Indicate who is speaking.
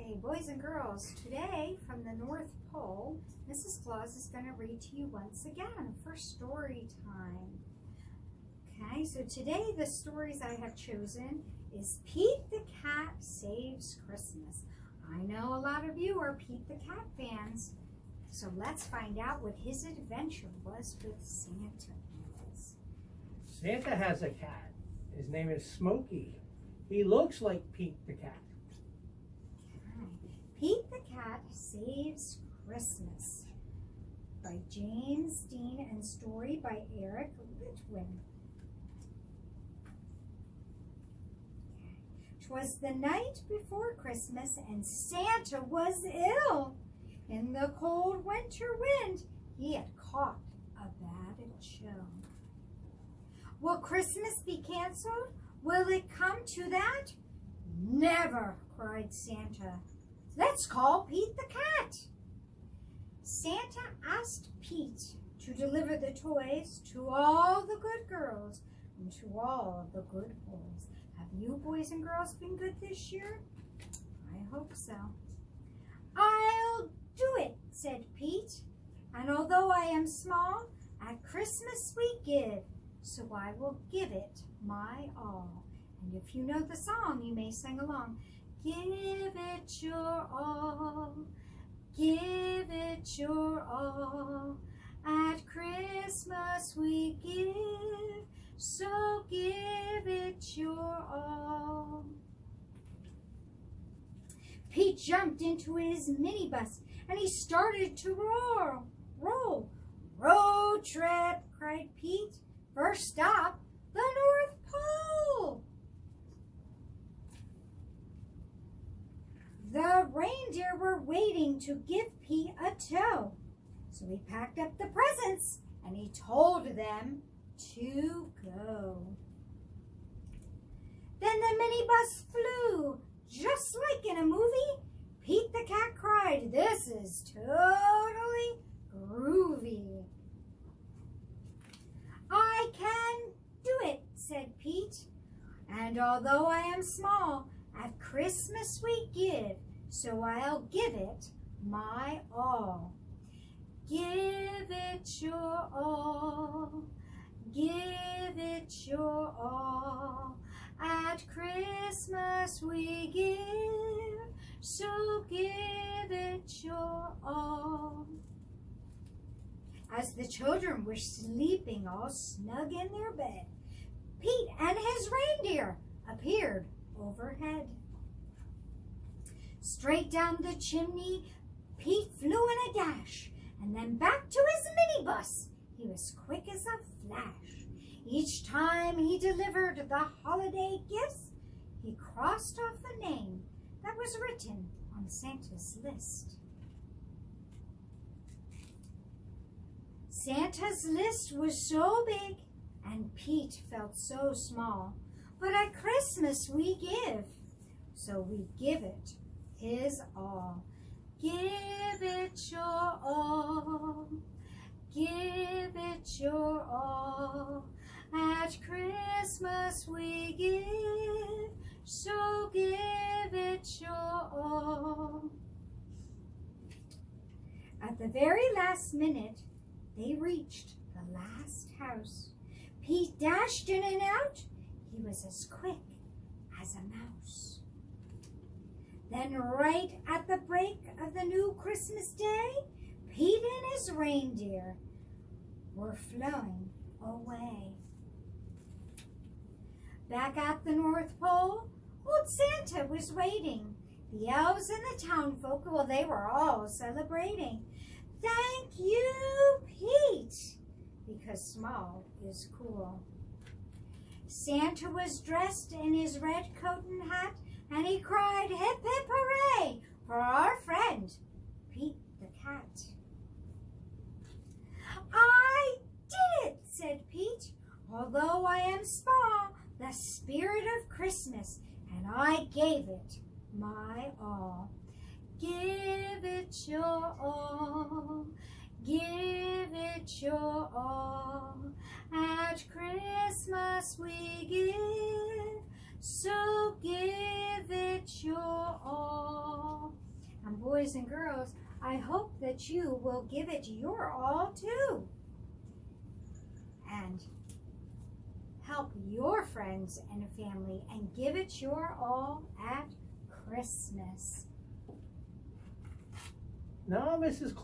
Speaker 1: Okay, boys and girls, today from the North Pole, Mrs. Claus is going to read to you once again for story time. Okay, so today the stories I have chosen is Pete the Cat Saves Christmas. I know a lot of you are Pete the Cat fans, so let's find out what his adventure was with Santa.
Speaker 2: Santa has a cat. His name is Smokey. He looks like Pete the Cat.
Speaker 1: Pete the Cat Saves Christmas by James Dean and story by Eric Litwin. 'Twas the night before Christmas and Santa was ill. In the cold winter wind he had caught a bad chill. Will Christmas be canceled? Will it come to that? Never, cried Santa. Let's call Pete the Cat. Santa asked Pete to deliver the toys to all the good girls and to all the good boys. Have you boys and girls been good this year? I hope so. I'll do it, said Pete. And although I am small, at Christmas we give, so I will give it my all. And if you know the song, you may sing along. Give it your all, give it your all. At Christmas we give, so give it your all. Pete jumped into his minibus and he started to roll. Road trip, cried Pete. First stop, the North Pole. The reindeer were waiting to give Pete a tow. So he packed up the presents and he told them to go. Then the minibus flew, just like in a movie. Pete the Cat cried, "This is totally groovy." I can do it, said Pete. And although I am small, at Christmas we give, so I'll give it my all. Give it your all, give it your all. At Christmas we give, so give it your all. As the children were sleeping all snug in their bed, Pete and his reindeer appeared overhead. Straight down the chimney, Pete flew in a dash, and then back to his minibus. He was quick as a flash. Each time he delivered the holiday gifts, he crossed off a name that was written on Santa's list. Santa's list was so big, and Pete felt so small. But at Christmas we give, so we give it his all. Give it your all, give it your all. At Christmas we give, so give it your all. At the very last minute, they reached the last house. Pete dashed in and out. He was as quick as a mouse. Then right at the break of the new Christmas day, Pete and his reindeer were flowing away. Back at the North Pole, old Santa was waiting. The elves and the townfolk, well, they were all celebrating. Thank you, Pete, because small is cool. Santa was dressed in his red coat and hat, and he cried, hip, hip, hooray, for our friend, Pete the Cat. I did it, said Pete. Although I am small, the spirit of Christmas, and I gave it my all. Give it your all, give it your all. At Christmas we give, so give it your all. boys and girls, I hope that you will give it your all too. And help your friends and family and give it your all at Christmas.
Speaker 2: Now, Mrs. Claus.